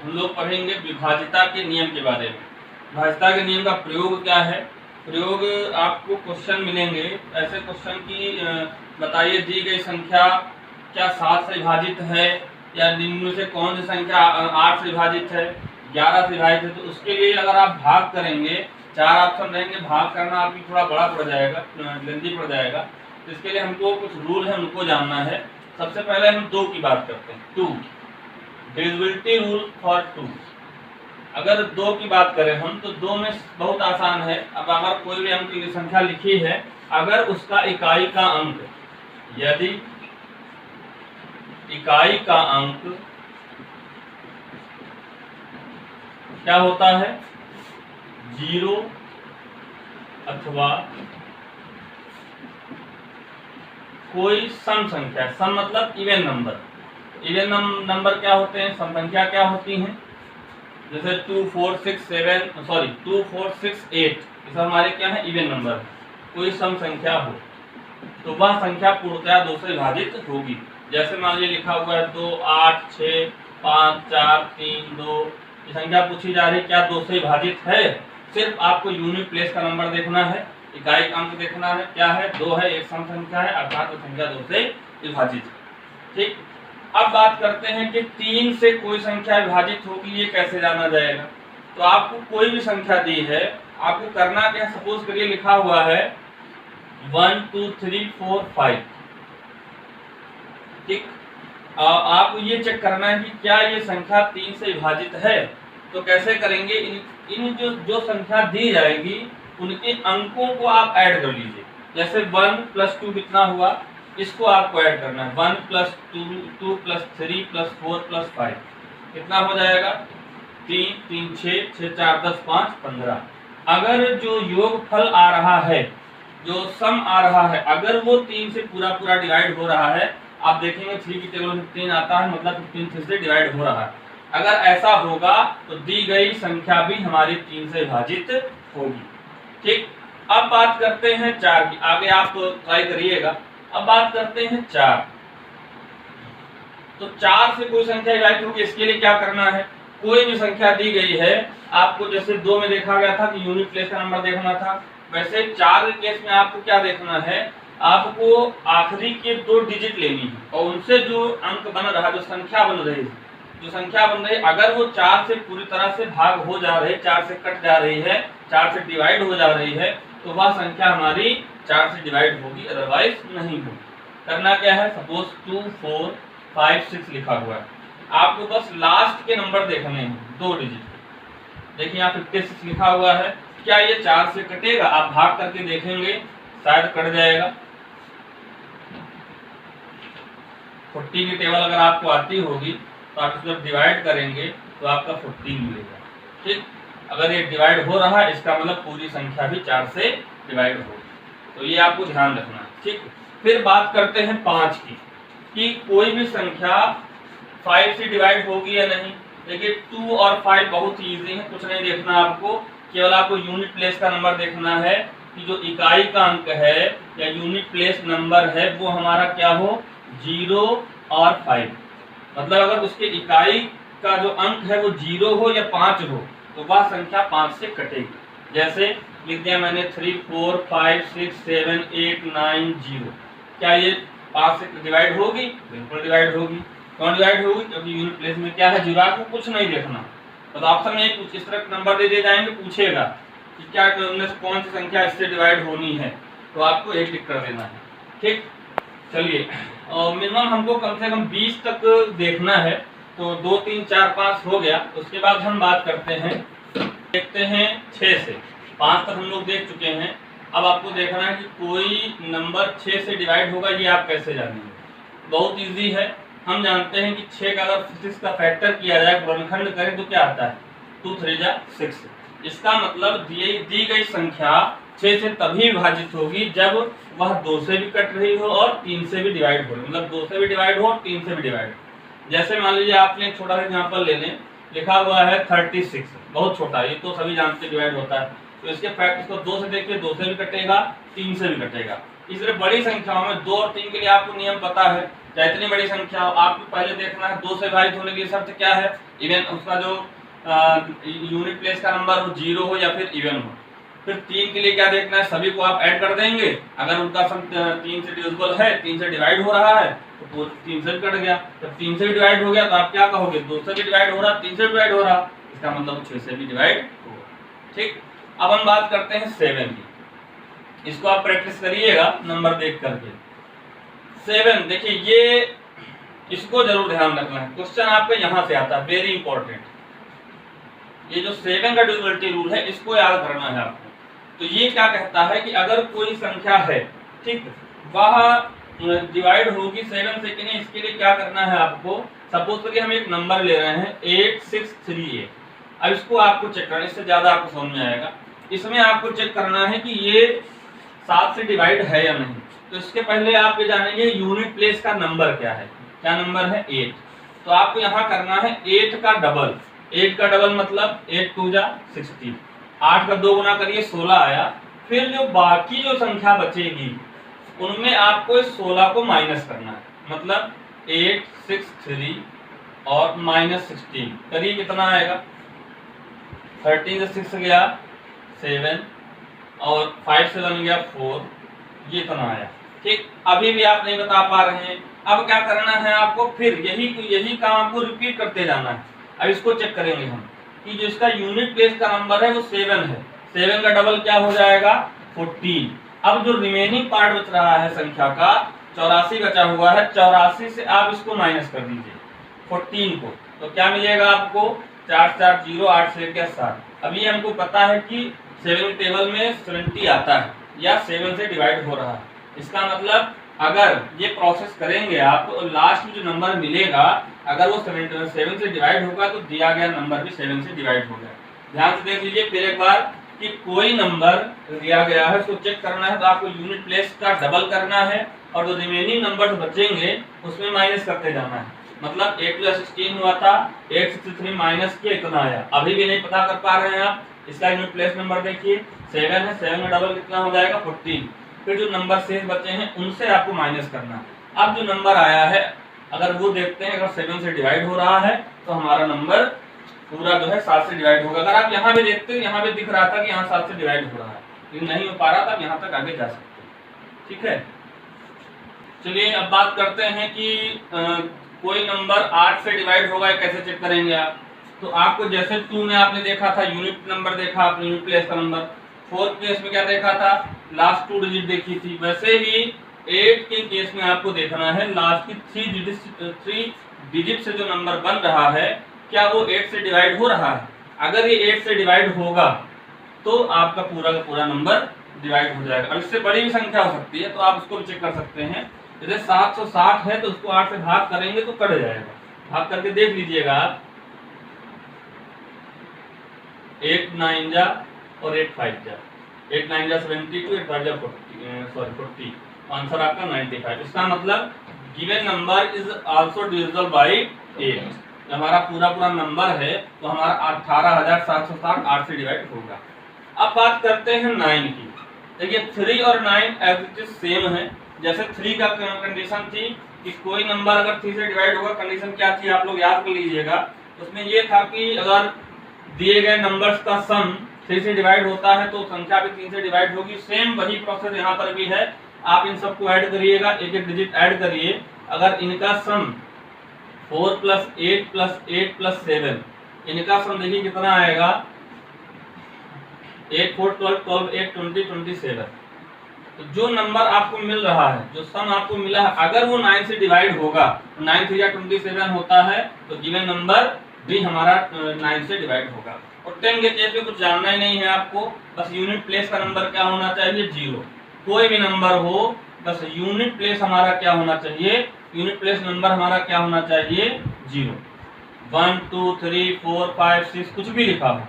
हम लोग पढ़ेंगे विभाज्यता के नियम के बारे में। विभाज्यता के नियम का प्रयोग क्या है। प्रयोग आपको क्वेश्चन मिलेंगे, ऐसे क्वेश्चन की बताइए दी गई संख्या क्या 7 से विभाजित है, या निम्न से कौन सी संख्या 8 से विभाजित है, 11 से विभाजित है। तो उसके लिए अगर आप भाग करेंगे, 4 ऑप्शन रहेंगे, भाग करना आपकी थोड़ा बड़ा पड़ जाएगा, जल्दी पड़ जाएगा। तो इसके लिए हमको कुछ रूल है, उनको जानना है। सबसे पहले हम 2 की बात करते हैं। 2 डिविजिबिलिटी रूल फॉर 2। अगर 2 की बात करें हम, तो 2 में बहुत आसान है। अब अगर कोई भी अंक की संख्या लिखी है, अगर उसका इकाई का अंक, यदि इकाई का अंक क्या होता है 0 अथवा कोई सम संख्या, सम मतलब इवन नंबर। इवन नंबर क्या होते हैं, सम संख्या क्या होती हैं, जैसे 2 4 6 8, ये सब हमारे क्या है इवन नंबर। कोई सम संख्या हो तो वह संख्या पूर्णतया 2 से विभाजित होगी। जैसे मान लीजिए लिखा हुआ है 2 8 6 5 4 3 2, ये संख्या पूछी जा रही है क्या 2 से विभाजित है। सिर्फ आपको यूनिट प्लेस का नंबर देखना है, इकाई अंक देखना है, क्या है 2 है, एक सम संख्या है, अर्थात संख्या 2 से विभाजित है। ठीक, अब बात करते हैं कि 3 से कोई संख्या विभाजित होगी, ये कैसे जाना जाएगा। तो आपको कोई भी संख्या दी है, आपको करना क्या, सपोज करिए लिखा हुआ है 1 2 3 4 5। ठीक, आपको ये चेक करना है कि क्या ये संख्या 3 से विभाजित है। तो कैसे करेंगे, इन जो संख्या दी जाएगी उनके अंकों को आप ऐड कर लीजिए। जैसे 1 + 2 कितना हुआ, इसको आपको ऐड करना है। 1 + 2 2 + 3 + 4 + 5 कितना हो जाएगा 3 3 6 6 4 10 5 15। अगर जो योगफल आ रहा है, जो सम आ रहा है, अगर वो 3 से पूरा डिवाइड हो रहा है, आप देखेंगे 3 की टेबल में 15 आता है, मतलब 15 3 से डिवाइड हो रहा है। अगर ऐसा होगा तो दी गई संख्या भी हमारी 3 से विभाजित होगी। ठीक, अब बात करते हैं 4 की, आगे आप ट्राई करिएगा। अब बात करते हैं 4। तो 4 से कोई संख्या विभाजित होगी, इसके लिए क्या करना है, कोई भी संख्या दी गई है आपको, जैसे 2 में देखा गया था कि यूनिट प्लेस का नंबर देखना था, वैसे 4 के केस में आपको क्या देखना है, आपको आखिरी के 2 डिजिट लेनी है और उनसे जो अंक बन रहा है, जो संख्या बन रही है, अगर वो 4 से पूरी तरह से भाग हो जा रही है, 4 से कट जा रही है, 4 से डिवाइड हो जा रही है, तो वह संख्या हमारी 4 से डिवाइड होगी, अदरवाइज नहीं होगी। करना क्या है, सपोज 2 4 5 6 लिखा हुआ है, आपको बस लास्ट के नंबर देखने हैं 2 डिजिट। देखिए यहाँ 56 लिखा हुआ है, क्या ये 4 से कटेगा, आप भाग करके देखेंगे शायद कट जाएगा। 40 की टेबल अगर आपको आती होगी तो आप जब डिवाइड करेंगे तो आपका 14 मिलेगा। ठीक, अगर ये डिवाइड हो रहा है, इसका मतलब पूरी संख्या भी 4 से डिवाइड होगी, तो ये आपको ध्यान रखना है। ठीक, फिर बात करते हैं 5 की, कि कोई भी संख्या 5 से डिवाइड होगी या नहीं। देखिए 2 और 5 बहुत इजी है, कुछ नहीं देखना आपको, केवल आपको यूनिट प्लेस का नंबर देखना है कि जो इकाई का अंक है या यूनिट प्लेस नंबर है वो हमारा क्या हो 0 और 5। मतलब अगर उसके इकाई का जो अंक है वो 0 हो या 5 हो तो वह संख्या 5 से कटेगी। जैसे लिख दिया मैंने 3 4 5 6 7 8 9 0, क्या ये 5 से डिवाइड होगी, बिल्कुल डिवाइड होगी। कौन डिवाइड होगी, क्योंकि यूनिट प्लेस में क्या है 0, आपको कुछ नहीं देखना। तो ऑप्शन में कुछ इस तरह नंबर दे दिए जाएंगे, पूछेगा कि क्या कौन सी संख्या इससे डिवाइड होनी है, तो आपको 1 टिक कर देना है। ठीक, चलिए मिनिमम हमको कम से कम 20 तक देखना है, तो 2 3 4 5 हो गया। उसके बाद हम बात करते हैं, देखते हैं 6 से 5 तक हम लोग देख चुके हैं। अब आपको देखना है कि कोई नंबर 6 से डिवाइड होगा, ये आप कैसे जानेंगे। बहुत इजी है, हम जानते हैं कि 6 का अगर 6 का फैक्टर किया जाए, वर्गखंड करें तो क्या आता है 2 3 6। इसका मतलब दी गई संख्या 6 से तभी विभाजित होगी जब वह 2 से भी कट रही हो और 3 से भी डिवाइड हो, मतलब 2 से भी डिवाइड हो और 3 से भी डिवाइड हो। जैसे मान लीजिए आपने एक छोटा सा एग्जांपल ले लें, लिखा हुआ है 36, बहुत छोटा है, ये तो सभी जानते डिवाइड होता है, तो इसके फैक्ट इसको 2 से देखिए, 2 से भी कटेगा, 3 से भी कटेगा। इसलिए बड़ी संख्याओं में 2 और 3 के लिए आपको नियम पता है, चाहे इतनी बड़ी संख्या हो, आपको पहले देखना है 2 से विभाजित होने की शर्त क्या है, इवन उसका जो यूनिट प्लेस का नंबर हो 0 हो या फिर इवन हो। फिर 3 के लिए क्या देखना है, सभी को आप ऐड कर देंगे, अगर उनका सम 3 से डिविजिबल है, 3 से डिवाइड हो रहा है तो 3 से कट गया, जब 3 से भी डिवाइड हो गया तो आप क्या कहोगे, 2 से भी डिवाइड हो रहा, 3 से भी डिवाइड हो रहा, इसका मतलब 6 से भी डिवाइड होगा। ठीक, अब हम बात करते हैं 7 की, इसको आप प्रैक्टिस करिएगा नंबर देख करके। 7 देखिए, ये इसको जरूर ध्यान रखना है, क्वेश्चन आपका यहां से आता है, वेरी इंपॉर्टेंट। ये जो 7 का डिविजिबिलिटी रूल है इसको याद करना है आपको। तो ये क्या कहता है कि अगर कोई संख्या है, ठीक, वह डिवाइड होगी 7 से कि नहीं, इसके लिए क्या करना है आपको, सपोज करिए हम एक नंबर ले रहे हैं 8638। अब इसको आपको चेक करना, इससे ज्यादा आपको समझ में आएगा। इसमें आपको चेक करना है कि ये 7 से डिवाइड है या नहीं। तो इसके पहले आप ये जानेंगे यूनिट प्लेस का नंबर क्या है, क्या नंबर है 8। तो आपको यहाँ करना है 8 का डबल, 8 का डबल मतलब 8 2 जा 16, 8 का 2 गुना करिए 16 आया। फिर जो बाकी जो संख्या बचेगी उनमें आपको 16 को माइनस करना है, मतलब 8 6 3 और माइनस 16 करिए कितना आएगा, 13 से 6 गया 7 और 5 से 1 गया 4, ये इतना आया। ठीक, अभी भी आप नहीं बता पा रहे हैं, अब क्या करना है आपको, फिर यही काम आपको रिपीट करते जाना है। अब इसको चेक करेंगे हम कि जो इसका यूनिट प्लेस का नंबर है वो 7 है, 7 का डबल क्या हो जाएगा 14। अब जो रिमेनिंग पार्ट बच रहा है संख्या का 84 बचा हुआ है, 84 से आप इसको माइनस कर दीजिए 14 को, तो क्या मिलेगा आपको 4 4 0 8 से 7। अभी हमको पता है कि 7 टेबल में 70 आता है या 7 से डिवाइड हो रहा है। इसका मतलब अगर ये प्रोसेस करेंगे आप तो लास्ट में जो नंबर मिलेगा अगर वो 7 से डिवाइड होगा तो दिया गया नंबर भी 7 से डिवाइड हो गया। ध्यान से देख लीजिए फिर एक बार कि कोई नंबर दिया गया है उसको चेक करना है तो आपको यूनिट प्लेस का डबल करना है और जो रिमेनिंग नंबर्स बचेंगे उसमें माइनस करते जाना है। मतलब 8 + 16 हुआ था, 863 माइनस किया इतना आया। अभी भी नहीं पता कर पा रहे हैं आप, इसका यूनिट प्लेस नंबर देखिए 7 है, 7 का डबल कितना हो जाएगा 14। फिर जो नंबर शेष बचे हैं उनसे आपको माइनस करना है। अब जो नंबर आया है अगर वो देखते हैं, अगर 7 से डिवाइड हो रहा है तो हमारा नंबर पूरा जो है 7 से डिवाइड होगा। अगर आप यहाँ भी देखते हैं, यहाँ भी दिख रहा था कि यहाँ 7 से डिवाइड हो रहा है, लेकिन नहीं हो पा रहा था, यहाँ तक आगे जा सकते हैं। ठीक है, चलिए अब बात करते हैं कि कोई नंबर 8 से डिवाइड होगा कैसे चेक करेंगे आप। तो आपको जैसे 2 में आपने देखा था यूनिट नंबर देखा आपने, यूनिट प्लेस का नंबर, 4 केस में क्या देखा था लास्ट 2 डिजिट देखी थी, वैसे ही 8 के केस में आपको देखना है लास्ट की 3 डिजिट से जो नंबर बन रहा है क्या वो 8 से डिवाइड हो रहा है। अगर ये 8 से डिवाइड होगा तो आपका पूरा का पूरा नंबर डिवाइड हो जाएगा। और इससे बड़ी भी संख्या हो सकती है तो आप उसको भी चेक कर सकते हैं। जैसे 760 है तो उसको 8 से भाग करेंगे तो कट जाएगा, भाग करके देख लीजिएगा आप, 8 9 जा और 8 5 जा, 8 9 जा 72, 8 5 जा 40, आंसर आपका 95। इसका मतलब given number is also divisible by 8। हमारा पूरा नंबर है तो हमारा 18760 8 से डिवाइड होगा। अब बात करते हैं 9 की। देखिए 3 और 9 एज इट इज सेम है। जैसे 3 का कंडीशन थी कि कोई नंबर अगर 3 से डिवाइड होगा, कंडीशन क्या थी आप लोग याद कर लीजिएगा। उसमें ये था कि अगर दिए गए नंबर्स का सम 3 से डिवाइड होता है तो संख्या भी 3 से डिवाइड होगी। सेम वही प्रोसेस यहाँ पर भी है, आप इन सबको ऐड करिएगा, एक एक डिजिट ऐड करिए। अगर इनका सम 4 + 8 + 8 + 7, इनका सम देखिए कितना आएगा, 8 4 12 12 8 20 27। तो जो नंबर आपको मिल रहा है, जो सम आपको मिला है, अगर वो 9 से डिवाइड होगा, 9 3 = 27 होता है तो गिवन नंबर भी हमारा 9 से डिवाइड होगा। और 10 के केस में कुछ जानना ही नहीं है आपको, बस यूनिट प्लेस का नंबर क्या होना चाहिए 0। कोई भी नंबर हो बस यूनिट प्लेस हमारा क्या होना चाहिए, यूनिट प्लेस नंबर हमारा क्या होना चाहिए 0। 1 2 3 4 5 6 कुछ भी लिखा हो,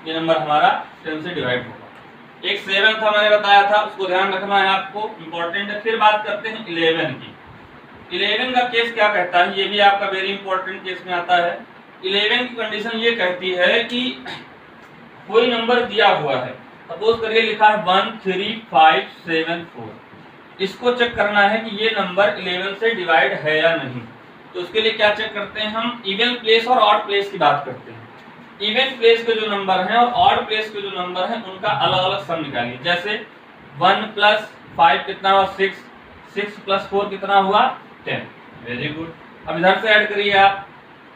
ये नंबर हमारा 10 से डिवाइड होगा। एक 7 था मैंने बताया था, उसको ध्यान रखना है आपको, इंपॉर्टेंट है। फिर बात करते हैं 11 की। 11 का केस क्या कहता है, ये भी आपका वेरी इंपॉर्टेंट केस में आता है। 11 की कंडीशन ये कहती है कि कोई नंबर दिया हुआ है, सपोज करिए लिखा है 1 3 5 7 4। इसको चेक करना है कि ये नंबर 11 से डिवाइड है या नहीं। तो उसके लिए क्या चेक करते हैं, हम इवन प्लेस और ऑड प्लेस की बात करते हैं। इवन प्लेस के जो नंबर हैं और ऑड प्लेस के जो नंबर हैं उनका अलग अलग सम निकालिए। जैसे 1 + 5 कितना हुआ 6, 6 + 4 कितना हुआ 10। Very good. अब इधर से ऐड करिए आप,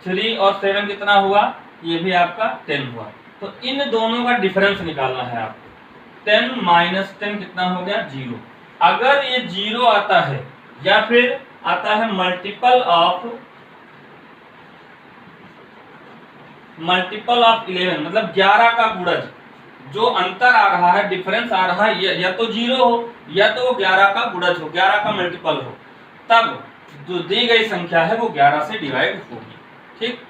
3 और 7 कितना हुआ, ये भी आपका 10 हुआ। तो इन दोनों का डिफरेंस निकालना है आपको। 10 - 10 कितना हो गया 0। अगर ये 0 आता है या फिर आता है मल्टीपल ऑफ 11, मतलब 11 का गुणज, जो अंतर आ रहा है, डिफरेंस आ रहा है, या तो 0 हो या तो वो 11 का गुणज हो, 11 का मल्टीपल हो, तब जो दी गई संख्या है वो 11 से डिवाइड होगी। ठीक,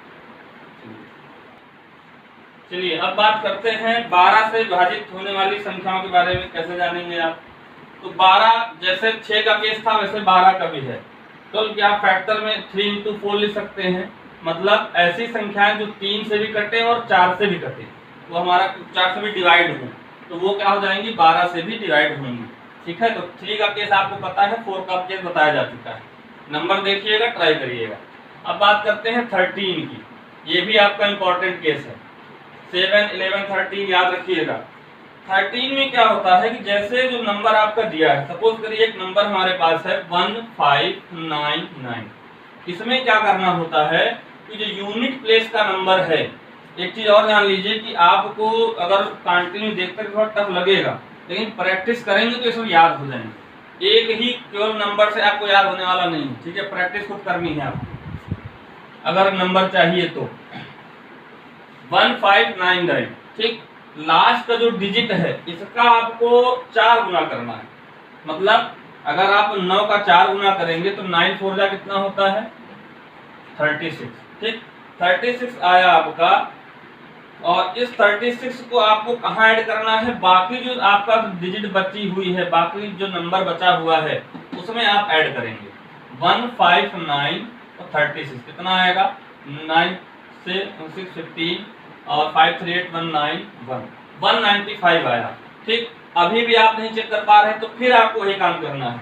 चलिए अब बात करते हैं 12 से विभाजित होने वाली संख्याओं के बारे में। कैसे जानेंगे आप? तो 12 जैसे 6 का केस था वैसे 12 का भी है। तो क्या आप फैक्टर में 3 × 4 लिख सकते हैं, मतलब ऐसी संख्याएं जो 3 से भी कटे और 4 से भी कटे, वो हमारा 4 से भी डिवाइड हो, तो वो क्या हो जाएंगी 12 से भी डिवाइड होंगी। ठीक है, तो 3 का केस आपको पता है, 4 का केस बताया जा चुका है। नंबर देखिएगा, ट्राई करिएगा। अब बात करते हैं 13 की, ये भी आपका इंपॉर्टेंट केस है। 7, 11, 13 याद रखिएगा। 13 में क्या होता है कि जैसे जो नंबर आपका दिया है, सपोज करिए एक नंबर हमारे पास है 1599। इसमें क्या करना होता है कि जो यूनिट प्लेस का नंबर है, एक चीज और ध्यान लीजिए कि आपको अगर कंटिन्यू देखते थोड़ा टफ लगेगा, लेकिन प्रैक्टिस करेंगे तो इसमें याद हो जाएंगे। एक ही केवल नंबर से आपको याद होने वाला नहीं, ठीक है, प्रैक्टिस खुद करनी है आपको अगर नंबर चाहिए तो। 1599, ठीक, लास्ट का जो डिजिट है इसका आपको 4 गुना करना है। मतलब अगर आप 9 का 4 गुना करेंगे तो 9 4 जा कितना होता है 36। ठीक, 36 आया आपका, और इस 36 को आपको कहाँ ऐड करना है, बाकी जो आपका डिजिट बची हुई है, बाकी जो नंबर बचा हुआ है उसमें आप ऐड करेंगे। 159 और 36 कितना आएगा 9 से 6 15 और 5 3 8 195 आया। ठीक, अभी भी आप नहीं चेक कर पा रहे तो फिर आपको ये काम करना है,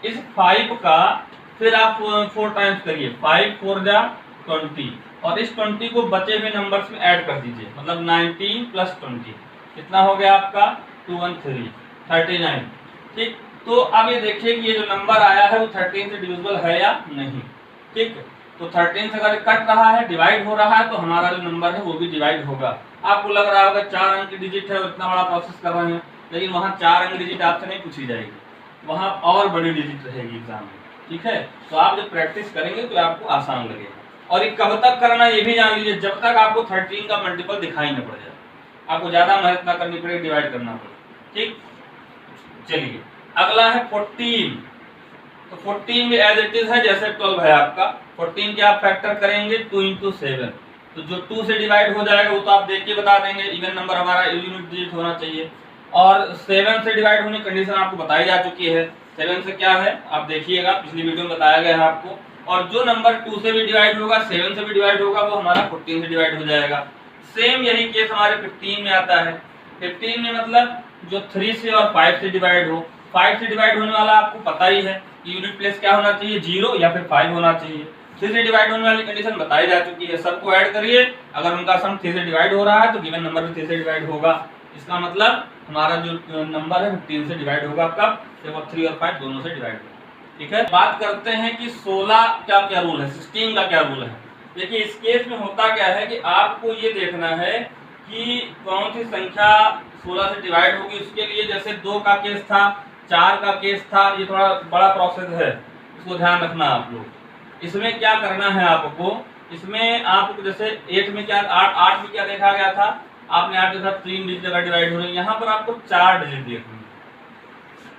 इस 5 का फिर आप 4 टाइम्स करिए, 5 4 जा 20, और इस 20 को बचे हुए नंबर्स में ऐड कर दीजिए, मतलब 19 + 20 कितना हो गया आपका 213 39। ठीक, तो अब ये देखिए कि ये जो नंबर आया है वो 13 से डिविजिबल है या नहीं। ठीक, तो 13 से अगर कट रहा है, डिवाइड हो रहा है, तो हमारा जो नंबर है वो भी डिवाइड होगा। आपको लग रहा होगा 4 अंक की डिजिट है और इतना बड़ा प्रोसेस कर रहे हैं, लेकिन वहाँ 4 अंक डिजिट आपसे नहीं पूछी जाएगी, वहाँ और बड़ी डिजिट रहेगी एग्जाम में। ठीक है, तो आप जब प्रैक्टिस करेंगे तो आपको आसान लगेगा। और ये कब तक करना ये भी जान लीजिए, जब तक आपको 13 का मल्टीपल दिखाई न पड़ जाए, आपको ज्यादा मेहनत ना करनी पड़ेगी, डिवाइड करना पड़ेगा। ठीक, चलिए अगला है 14। तो 14 भी एज इट इज है जैसे 12 है आपका। 14 के आप फैक्टर करेंगे 2 × 7, तो जो 2 से डिवाइड हो जाएगा वो तो आप देख के बता देंगे, इवन नंबर हमारा यूनिट डिजिट होना चाहिए। और 7 से डिवाइड होने की कंडीशन आपको बताई जा चुकी है। 7 से क्या है आप देखिएगा, पिछली वीडियो में बताया गया है आपको। और जो नंबर 2 से भी डिवाइड होगा, 7 से भी डिवाइड होगा, वो हमारा 14 से डिवाइड हो जाएगा। सेम यही केस हमारे 15 में आता है। 15 में मतलब जो 3 से और 5 से डिवाइड हो, 5 से डिवाइड होने वाला आपको पता ही है, यूनिट प्लेस क्या होना चाहिए 0 या फिर 5 होना चाहिए। 3 से डिवाइड होने वाली कंडीशन बताई जा चुकी है, सबको ऐड करिए, अगर उनका सम 3 से डिवाइड हो रहा है तो गिवन नंबर भी 3 से डिवाइड होगा। इसका मतलब हमारा जो नंबर है 15 से डिवाइड होगा, कब, जब 3 और 5 दोनों से डिवाइड होगा। ठीक है, बात करते हैं कि 16 का क्या रूल है, 16 का क्या रूल है। देखिए इस केस में होता क्या है कि आपको ये देखना है कि कौन सी संख्या 16 से डिवाइड होगी। उसके लिए जैसे 2 का केस था, 4 का केस था, ये थोड़ा बड़ा प्रोसेस है, इसको ध्यान रखना आप लोग। इसमें क्या करना है आपको, इसमें आपको जैसे 8 में क्या 8 में क्या देखा गया था, आपने 8 के साथ 3 डिजिट जगह डिवाइड हो रही है, यहाँ पर आपको 4 डिजिट देखनी है।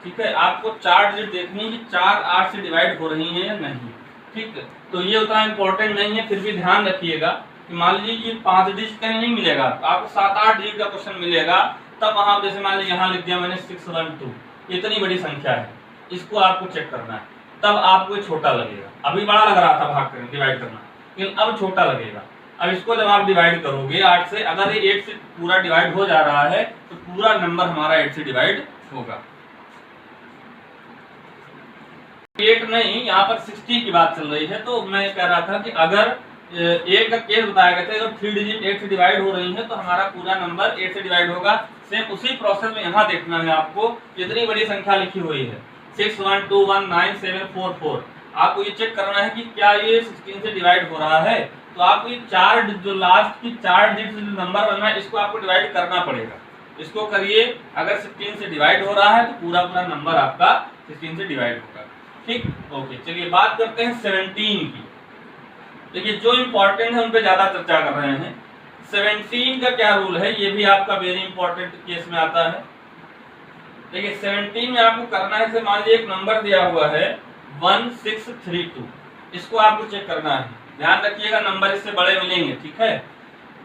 ठीक है, आपको 4 डिजिट देखनी है कि 4 8 से डिवाइड हो रही है या नहीं। ठीक है, तो ये उतना इंपॉर्टेंट नहीं है, फिर भी ध्यान रखिएगा कि मान लीजिए 5 डिजिट कहीं नहीं मिलेगा, आपको 7-8 डिजिट का क्वेश्चन मिलेगा, तब वहां जैसे मान लीजिए यहाँ लिख दिया मैंने 612, इतनी बड़ी संख्या है, इसको आपको चेक करना है, तब आपको छोटा लगेगा। अभी बड़ा लग रहा था भाग करना, डिवाइड करना, लेकिन अब छोटा लगेगा। अब इसको जब आप डिवाइड करोगे 8 से, अगर ये 8 से पूरा डिवाइड हो जा रहा है तो पूरा नंबर हमारा 8 से डिवाइड होगा। 8 नहीं, यहाँ पर 60 की बात चल रही है। तो मैं कह रहा था कि अगर 8 का केस बताया गया था, अगर 3 डिजिट 8 से डिवाइड हो रही है तो हमारा पूरा नंबर 8 से डिवाइड होगा। सेम उसी प्रोसेस में यहाँ देखना है आपको, कितनी बड़ी संख्या लिखी हुई है 61219744। आपको ये चेक करना है कि क्या ये 16 से डिवाइड हो रहा है। तो आपको ये चार जो लास्ट की 4 डिजिट नंबर बनना है, इसको आपको डिवाइड करना पड़ेगा। इसको करिए, अगर 16 से डिवाइड हो रहा है तो पूरा पूरा नंबर आपका 16 से डिवाइड होगा। ठीक, ओके। चलिए बात करते हैं 17 की। देखिए जो इंपॉर्टेंट है उन पे ज्यादा चर्चा कर रहे हैं। 17 का क्या रूल है, ये भी आपका वेरी इंपॉर्टेंट केस में आता है। देखिए 17 में आपको करना है, जैसे मान लीजिए एक नंबर दिया हुआ है 1632, इसको आपको चेक करना है। ध्यान रखिएगा नंबर इससे बड़े मिलेंगे, ठीक है।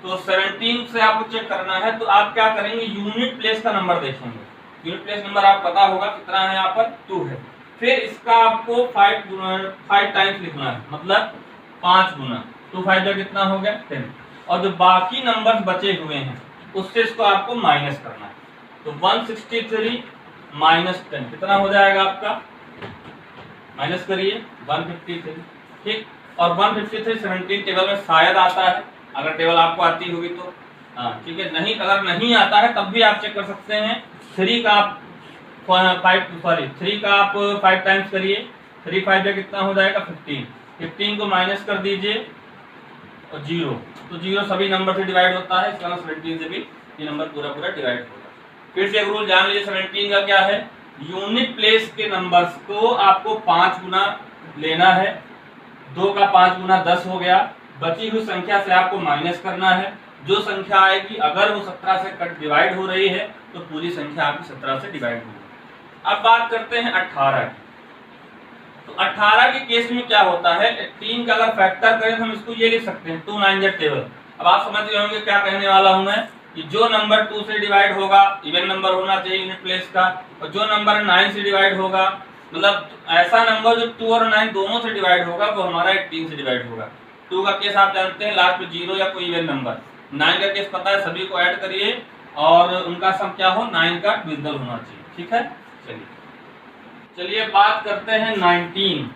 तो 17 से आपको चेक करना है, तो आप क्या करेंगे, यूनिट प्लेस का नंबर देखेंगे। यूनिट प्लेस नंबर आप पता होगा कितना है, यहाँ पर 2 है। फिर इसका आपको 5 टाइम्स लिखना है, मतलब 5 गुना 2 5 का कितना हो गया 10। और जो बाकी नंबर्स बचे हुए हैं उससे इसको आपको माइनस करना है। तो 163 माइनस 10 कितना हो जाएगा आपका, माइनस करिए 153। ठीक, और 153 17 टेबल में शायद आता है, अगर टेबल आपको आती होगी तो हाँ ठीक है। नहीं, अगर नहीं आता है तब भी आप चेक कर सकते हैं। 3 का आप 5 टाइम्स करिए, 3 5 का कितना हो जाएगा 15। 15 को माइनस कर दीजिए और 0, तो 0 सभी नंबर से डिवाइड होता है, इसका 17 से भी ये नंबर पूरा पूरा डिवाइड होगा। फिर से एक रूल जान लीजिए, 17 का क्या है, यूनिट प्लेस के नंबर्स को आपको 5 गुना लेना है। 2 का 5 गुना 10 हो गया। बची हुई संख्या से आपको माइनस करना है। जो संख्या आएगी अगर वो 17 से कट डिवाइड हो रही है तो पूरी संख्या आपकी 17 से डिवाइड होगी। अब बात करते हैं 18 की। तो 18 के केस में क्या होता है, 3 का अगर फैक्टर करें तो हम इसको ये लिख सकते हैं 2 9 टेबल। अब आप समझ गए होंगे क्या कहने वाला हूं मैं, कि जो नंबर 2 से डिवाइड होगा, इवन नंबर होना चाहिए यूनिट प्लेस का, और जो नंबर 9 से डिवाइड होगा, मतलब ऐसा नंबर जो 2 और 9 दोनों से डिवाइड होगा, वो हमारा 18 से डिवाइड होगा। 2 का केस आप जानते हैं, लास्ट में 0 या कोई इवन नंबर। 9 का केस पता है, सभी को ऐड करिए और उनका सम क्या हो, 9 का डिविजिबल होना चाहिए। ठीक है, चलिए बात करते हैं 19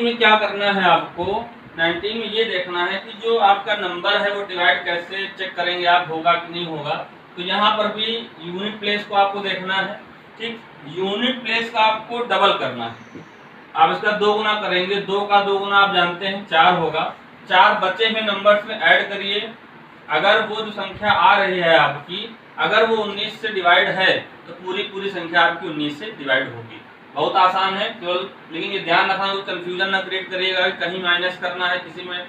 में क्या करना है आपको। 19 में ये देखना है कि जो आपका नंबर है वो डिवाइड कैसे चेक करेंगे आप, होगा कि नहीं होगा। तो यहाँ पर भी यूनिट प्लेस को आपको देखना है। ठीक, यूनिट प्लेस का आपको डबल करना है। आप इसका 2 गुना करेंगे, 2 का 2 गुना आप जानते हैं 4 होगा। 4 बचे हुए नंबर्स में ऐड करिए। अगर वो जो संख्या आ रही है आपकी, अगर वो 19 से डिवाइड है तो पूरी संख्या आपकी 19 से डिवाइड होगी। बहुत आसान है केवल, लेकिन ये ध्यान रखना कि कंफ्यूजन ना क्रिएट करिएगा कि कहीं माइनस करना है, किसी में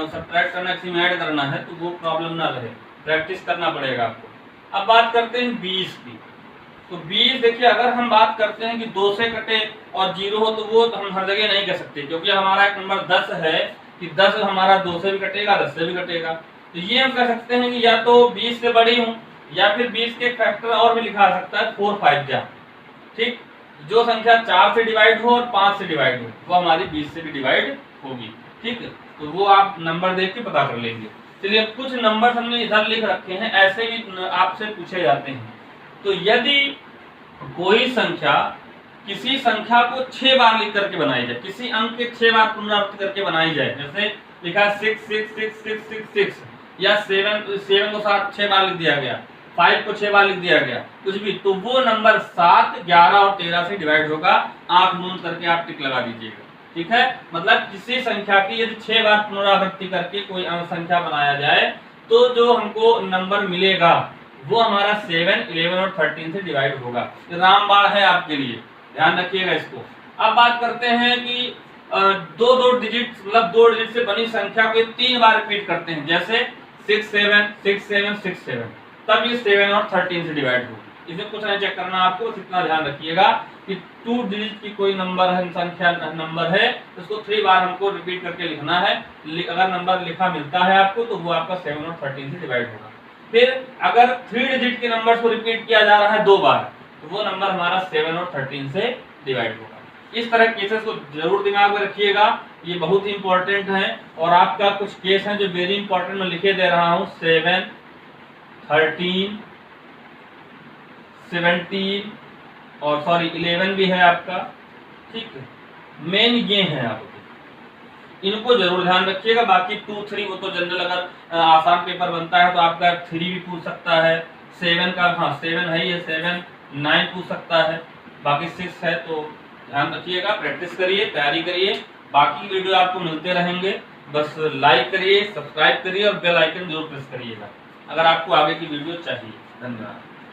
सब्ट्रैक्ट करना है, किसी में ऐड करना है, तो वो प्रॉब्लम ना रहे। प्रैक्टिस करना पड़ेगा आपको। अब बात करते हैं 20 की। तो 20 देखिए, अगर हम बात करते हैं कि 2 से कटे और 0 हो तो वो हम हर जगह नहीं कर सकते, क्योंकि हमारा एक नंबर 10 है कि 10 हमारा 2 से भी कटेगा, 10 से भी कटेगा। तो ये हम कह सकते हैं कि या तो 20 से बड़ी हूँ, या फिर 20 के फैक्टर और भी लिखा सकता है 4 5 जा। ठीक, जो संख्या 4 से डिवाइड हो और 5 से डिवाइड हो वो हमारी 20 से भी डिवाइड होगी। ठीक, तो वो आप नंबर देख के पता कर लेंगे। चलिए कुछ नंबर हमने इधर लिख रखे हैं, ऐसे भी आपसे पूछे जाते हैं। तो यदि कोई संख्या किसी संख्या को 6 बार लिख करके बनाई जाए, किसी अंक के 6 बार पुनरावृत्ति करके बनाई जाए, जैसे लिखा 6 6 6 6 6 6, या 7 को 6 बार लिख दिया गया, 5 को 6 बार लिख दिया गया, कुछ भी, तो वो नंबर 7, 11 और 13 से डिवाइड होगा। आंख मूंद करके आप टिक लगा दीजिएगा। ठीक है, मतलब किसी संख्या की यदि 6 बार पुनरावृत्ति करके कोई अंक संख्या बनाया जाए तो जो हमको नंबर मिलेगा वो हमारा 7, 11 और 13 से डिवाइड होगा। रामबाण है आपके लिए, ध्यान रखिएगा इसको। अब बात करते हैं कि 2 डिजिट, मतलब 2 डिजिट से बनी संख्या को 3 बार रिपीट करते हैं, जैसे 6 7 6 7 6 7, तब ये 7 और 13 से डिवाइड होगी। इसमें कुछ नहीं चेक करना आपको, बस इतना ध्यान रखिएगा कि 2 डिजिट की कोई नंबर है, संख्या नंबर है, उसको 3 बार हमको रिपीट करके लिखना है। अगर नंबर लिखा मिलता है आपको तो वो आपका 7 और 13 से डिवाइड होगा। फिर अगर 3 डिजिट के नंबर को रिपीट किया जा रहा है 2 बार, तो वो नंबर हमारा 7 और 13 से डिवाइड होगा। इस तरह केसेस को जरूर दिमाग में रखिएगा, ये बहुत ही इंपॉर्टेंट है। और आपका कुछ केस हैं जो वेरी इंपॉर्टेंट मैं लिखे दे रहा हूँ, 7 13 17 और 11 भी है आपका। ठीक है, मेन ये है आपके, इनको जरूर ध्यान रखिएगा। बाकी 2, 3 वो तो जनरल, अगर आसान पेपर बनता है तो आपका 3 भी पूछ सकता है, 7 का, हाँ 7 है ही है, 7, 9 पूछ सकता है, बाकी 6 है। तो ध्यान रखिएगा, प्रैक्टिस करिए, तैयारी करिए। बाकी वीडियो आपको मिलते रहेंगे, बस लाइक करिए, सब्सक्राइब करिए और बेल आइकन जरूर प्रेस करिएगा अगर आपको आगे की वीडियो चाहिए। धन्यवाद।